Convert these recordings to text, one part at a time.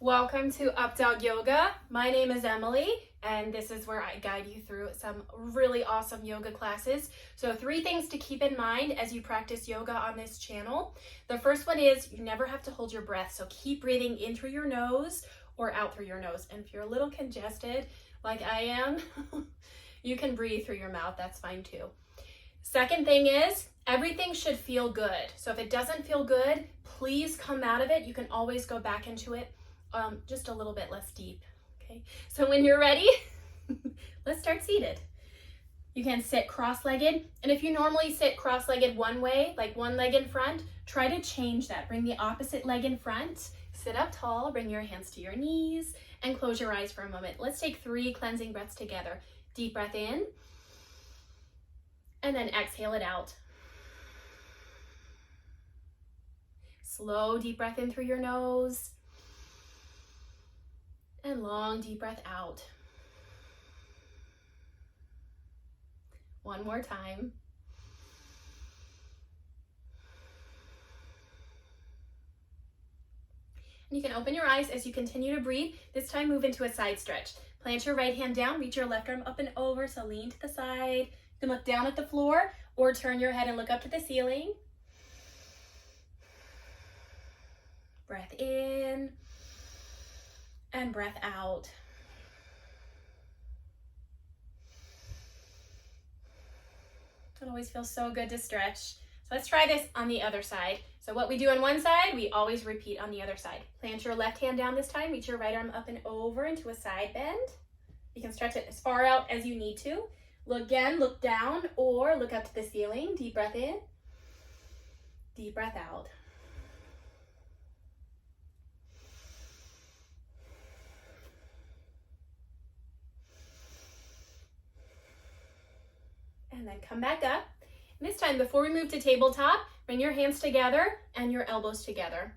Welcome to Updawg-Yoga. My name is Emily, and this is where I guide you through some really awesome yoga classes. So 3 things to keep in mind as you practice yoga on this channel. The first one is you never have to hold your breath, so keep breathing in through your nose or out through your nose. And if you're a little congested, like I am, you can breathe through your mouth, that's fine too. Second thing is, everything should feel good. So if it doesn't feel good, please come out of it. You can always go back into it just a little bit less deep. Okay, so when you're ready, let's start seated. You can sit cross-legged, and if you normally sit cross-legged one way, like one leg in front, try to change that. Bring the opposite leg in front, sit up tall, bring your hands to your knees, and close your eyes for a moment. Let's take 3 cleansing breaths together. Deep breath in, and then exhale it out. Slow deep breath in through your nose, and long deep breath out. One more time. And you can open your eyes as you continue to breathe. This time move into a side stretch. Plant your right hand down, reach your left arm up and over, so lean to the side. You can look down at the floor or turn your head and look up to the ceiling. Breath in and breath out. It always feels so good to stretch. So let's try this on the other side. So what we do on one side, we always repeat on the other side. Plant your left hand down this time, reach your right arm up and over into a side bend. You can stretch it as far out as you need to. Look down or look up to the ceiling. Deep breath in, deep breath out. And then come back up. And this time, before we move to tabletop, bring your hands together and your elbows together.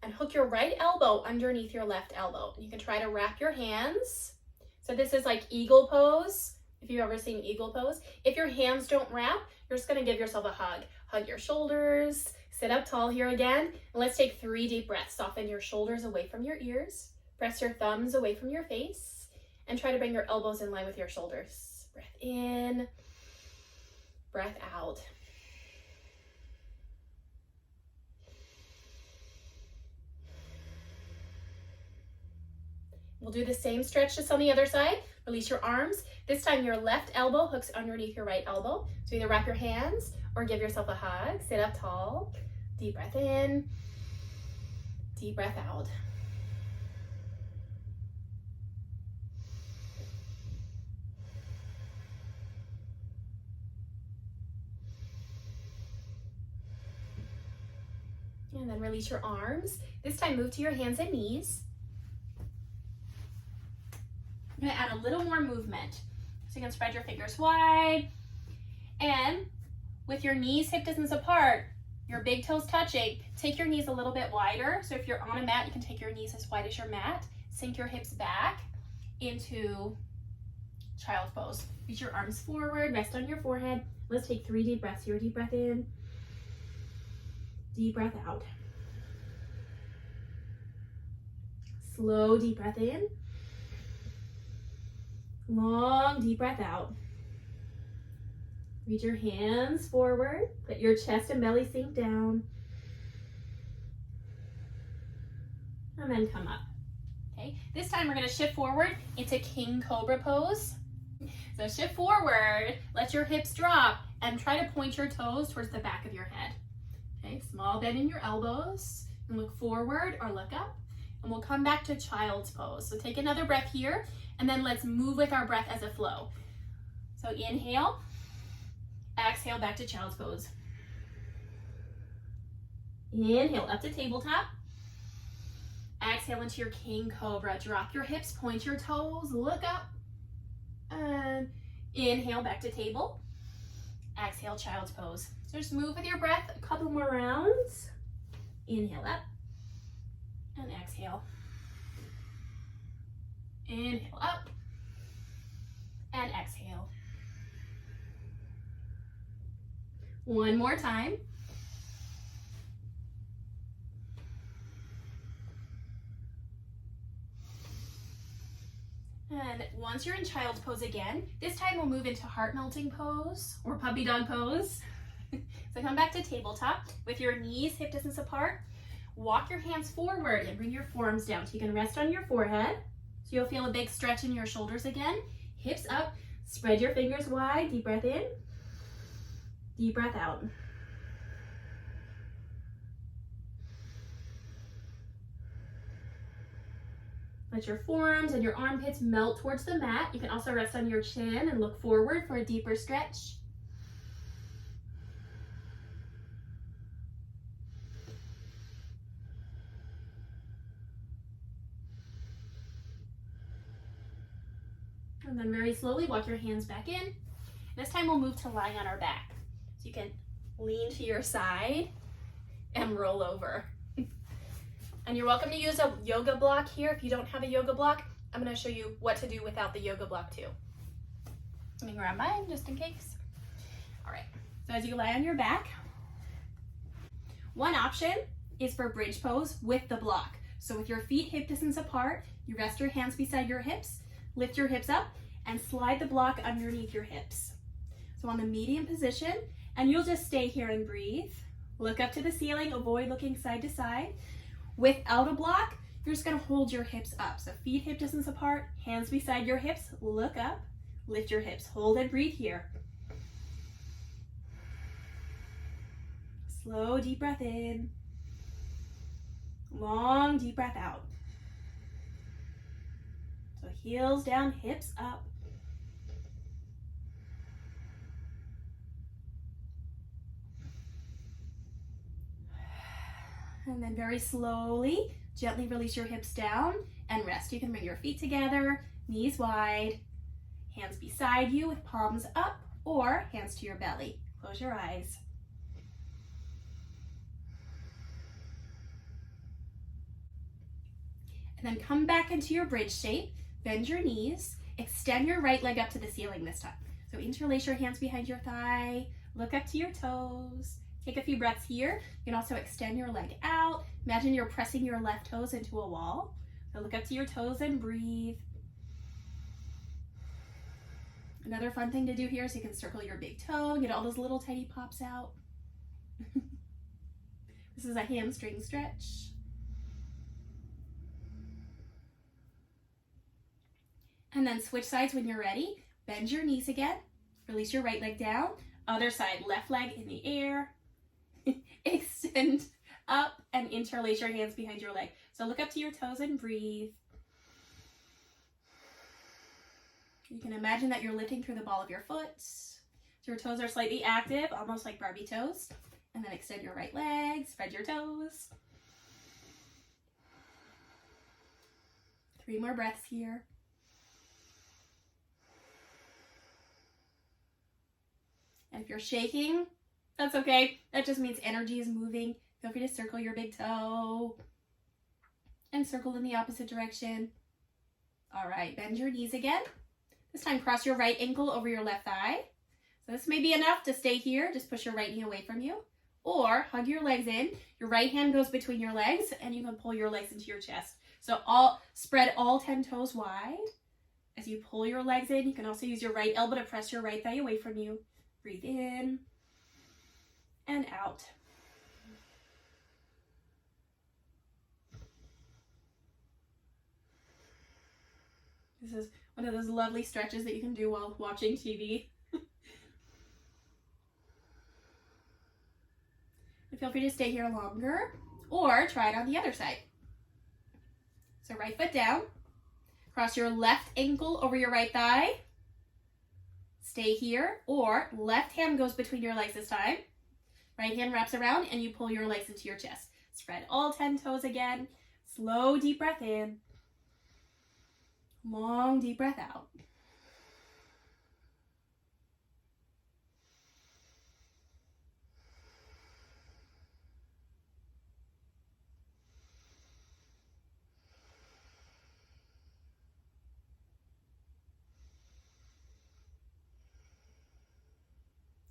And hook your right elbow underneath your left elbow. You can try to wrap your hands. So this is like eagle pose, if you've ever seen eagle pose. If your hands don't wrap, you're just gonna give yourself a hug. Hug your shoulders, sit up tall here again. And let's take 3 deep breaths. Soften your shoulders away from your ears. Press your thumbs away from your face. And try to bring your elbows in line with your shoulders. Breath in. Breath out. We'll do the same stretch just on the other side. Release your arms. This time your left elbow hooks underneath your right elbow. So either wrap your hands or give yourself a hug. Sit up tall. Deep breath in. Deep breath out. And then release your arms. This time move to your hands and knees. I'm gonna add a little more movement. So you can spread your fingers wide. And with your knees hip distance apart, your big toes touching, take your knees a little bit wider. So if you're on a mat, you can take your knees as wide as your mat. Sink your hips back into child's pose. Reach your arms forward, rest on your forehead. Let's take 3 deep breaths here. Deep breath in. Deep breath out. Slow deep breath in. Long deep breath out. Reach your hands forward. Let your chest and belly sink down. And then come up. Okay, this time we're going to shift forward into King Cobra pose. So shift forward, let your hips drop, and try to point your toes towards the back of your head. Okay, small bend in your elbows, and look forward or look up, and we'll come back to child's pose. So take another breath here, and then let's move with our breath as a flow. So inhale, exhale back to child's pose. Inhale up to tabletop. Exhale into your King Cobra. Drop your hips, point your toes, look up, and inhale back to table. Exhale, child's pose. So just move with your breath a couple more rounds. Inhale up and exhale. Inhale up and exhale. One more time. And once you're in child's pose again, this time we'll move into heart melting pose or puppy dog pose. So come back to tabletop with your knees hip distance apart. Walk your hands forward and bring your forearms down. So you can rest on your forehead. So you'll feel a big stretch in your shoulders again. Hips up, spread your fingers wide. Deep breath in, deep breath out. Let your forearms and your armpits melt towards the mat. You can also rest on your chin and look forward for a deeper stretch. And then very slowly walk your hands back in. This time we'll move to lying on our back. So you can lean to your side and roll over. And you're welcome to use a yoga block here. If you don't have a yoga block, I'm going to show you what to do without the yoga block too. Let me grab mine just in case. All right, so as you lie on your back, one option is for bridge pose with the block. So with your feet hip distance apart, you rest your hands beside your hips, lift your hips up, and slide the block underneath your hips. So on the medium position, and you'll just stay here and breathe. Look up to the ceiling, avoid looking side to side. Without a block, you're just gonna hold your hips up. So feet hip distance apart, hands beside your hips, look up, lift your hips, hold and breathe here. Slow, deep breath in. Long, deep breath out. So heels down, hips up. And then very slowly, gently release your hips down and rest. You can bring your feet together, knees wide, hands beside you with palms up or hands to your belly. Close your eyes. And then come back into your bridge shape, bend your knees, extend your right leg up to the ceiling this time. So interlace your hands behind your thigh, look up to your toes. Take a few breaths here. You can also extend your leg out. Imagine you're pressing your left toes into a wall. So look up to your toes and breathe. Another fun thing to do here is you can circle your big toe and get all those little tiny pops out. This is a hamstring stretch. And then switch sides when you're ready. Bend your knees again. Release your right leg down. Other side, left leg in the air. Extend up and interlace your hands behind your leg. So look up to your toes and breathe. You can imagine that you're lifting through the ball of your foot. So your toes are slightly active, almost like Barbie toes. And then extend your right leg, spread your toes. 3 more breaths here. And if you're shaking, that's okay. That just means energy is moving. Feel free to circle your big toe and circle in the opposite direction. All right, bend your knees again. This time cross your right ankle over your left thigh. So this may be enough to stay here. Just push your right knee away from you. Or hug your legs in. Your right hand goes between your legs and you can pull your legs into your chest. So spread all 10 toes wide. As you pull your legs in, you can also use your right elbow to press your right thigh away from you. Breathe in and out. This is one of those lovely stretches that you can do while watching TV. And feel free to stay here longer or try it on the other side. So right foot down, cross your left ankle over your right thigh. Stay here, or left hand goes between your legs this time. Right hand wraps around and you pull your legs into your chest. Spread all 10 toes again. Slow, deep breath in. Long, deep breath out.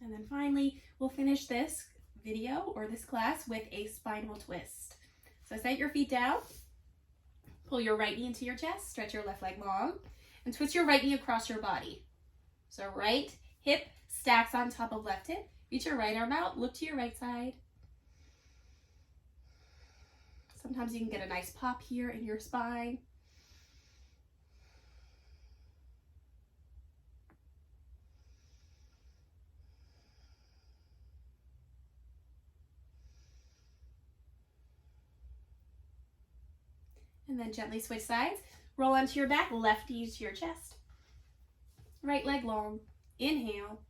And then finally, we'll finish this video or this class with a spinal twist. So set your feet down, pull your right knee into your chest, stretch your left leg long, And twist your right knee across your body. So right hip stacks on top of left hip. Reach your right arm out, look to your right side. Sometimes you can get a nice pop here in your spine. And then gently switch sides. Roll onto your back, left knee to your chest. Right leg long. Inhale.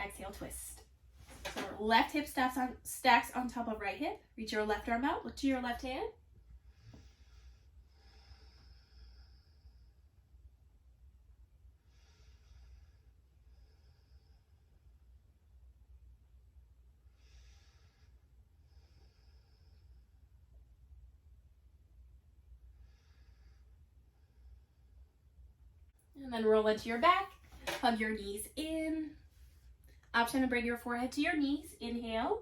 Exhale, twist. So left hip stacks on top of right hip. Reach your left arm out, look to your left hand. And then roll into your back. Hug your knees in. Option to bring your forehead to your knees. Inhale.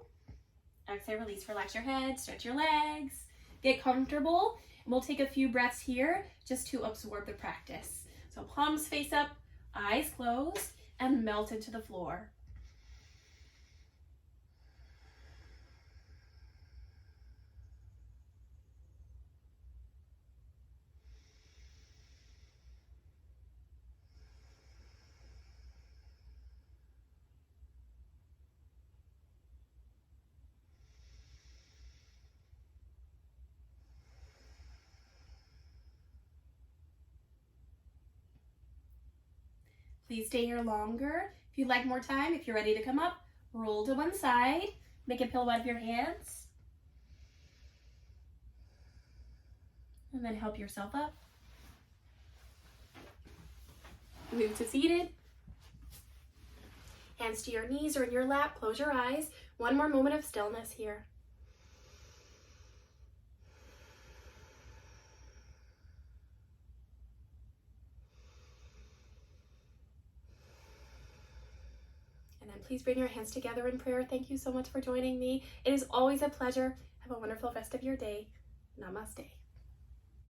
Exhale, release. Relax your head. Stretch your legs. Get comfortable. And we'll take a few breaths here just to absorb the practice. So palms face up, eyes closed, and melt into the floor. Please stay here longer. If you'd like more time, if you're ready to come up, roll to one side. Make a pillow out of your hands. And then help yourself up. Move to seated. Hands to your knees or in your lap. Close your eyes. One more moment of stillness here. And then please bring your hands together in prayer. Thank you so much for joining me. It is always a pleasure. Have a wonderful rest of your day. Namaste.